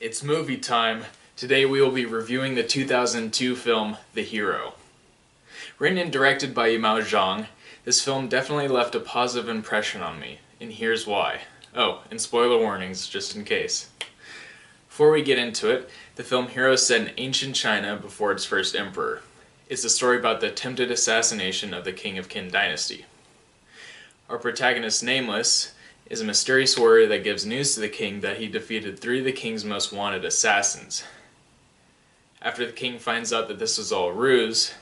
It's movie time. Today we will be reviewing the 2002 film, The Hero. Written and directed by Yimou Zhang, this film definitely left a positive impression on me, and here's why. Oh, and spoiler warnings, just in case. Before we get into it, the film Hero is set in ancient China before its first emperor. It's a story about the attempted assassination of the King of Qin dynasty. Our protagonist, Nameless, is a mysterious warrior that gives news to the king that he defeated 3 of the king's most wanted assassins. After the king finds out that this was all a ruse,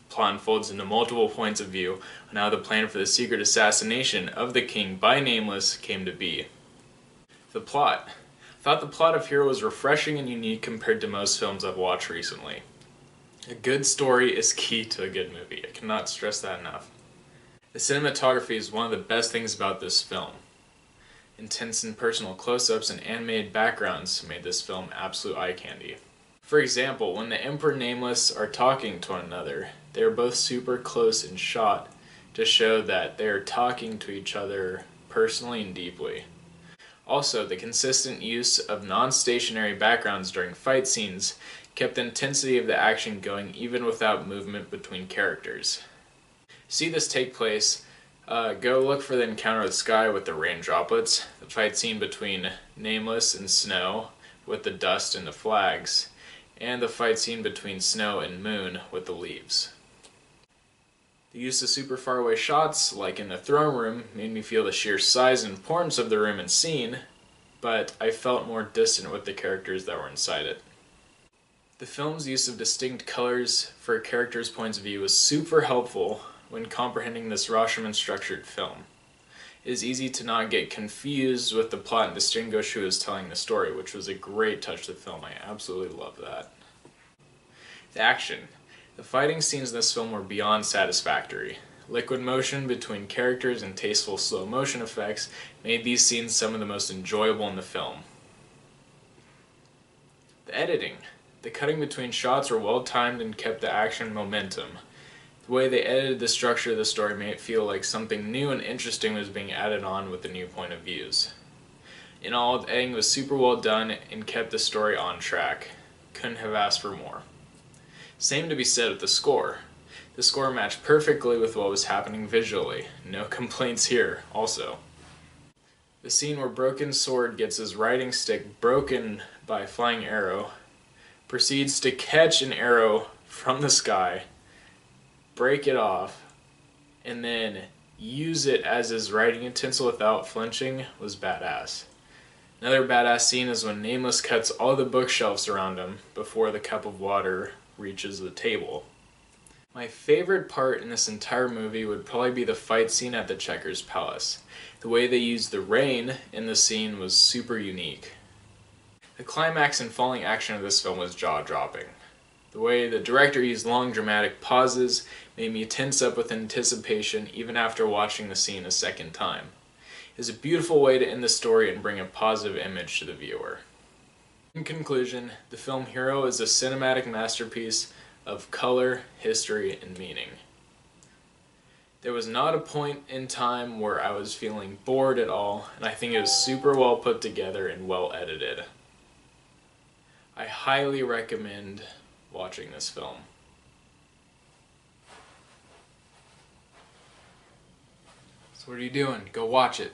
the plot unfolds into multiple points of view on how the plan for the secret assassination of the king by Nameless came to be. The plot. I thought the plot of Hero was refreshing and unique compared to most films I've watched recently. A good story is key to a good movie. I cannot stress that enough. The cinematography is one of the best things about this film. Intense and personal close-ups and animated backgrounds made this film absolute eye candy. For example, when the Emperor and Nameless are talking to one another, they are both super close in shot to show that they are talking to each other personally and deeply. Also, the consistent use of non-stationary backgrounds during fight scenes kept the intensity of the action going even without movement between characters. To see this take place, go look for the encounter with Sky with the rain droplets, the fight scene between Nameless and Snow with the dust and the flags, and the fight scene between Snow and Moon with the leaves. The use of super far away shots, like in the throne room, made me feel the sheer size and importance of the room and scene, but I felt more distant with the characters that were inside it. The film's use of distinct colors for a character's points of view was super helpful when comprehending this Rashomon-structured film. It is easy to not get confused with the plot and distinguish who is telling the story, which was a great touch to the film. I absolutely love that. The action. The fighting scenes in this film were beyond satisfactory. Liquid motion between characters and tasteful slow motion effects made these scenes some of the most enjoyable in the film. The editing. The cutting between shots were well timed and kept the action momentum. The way they edited the structure of the story made it feel like something new and interesting was being added on with the new point of views. In all, the editing was super well done and kept the story on track. Couldn't have asked for more. Same to be said with the score. The score matched perfectly with what was happening visually. No complaints here, also. The scene where Broken Sword gets his riding stick broken by a flying arrow, proceeds to catch an arrow from the sky, break it off, and then use it as his writing utensil without flinching was badass. Another badass scene is when Nameless cuts all the bookshelves around him before the cup of water reaches the table. My favorite part in this entire movie would probably be the fight scene at the Checkers Palace. The way they used the rain in the scene was super unique. The climax and falling action of this film was jaw-dropping. The way the director used long dramatic pauses made me tense up with anticipation even after watching the scene a second time. It is a beautiful way to end the story and bring a positive image to the viewer. In conclusion, the film Hero is a cinematic masterpiece of color, history, and meaning. There was not a point in time where I was feeling bored at all, and I think it was super well put together and well edited. I highly recommend watching this film. So what are you doing? Go watch it.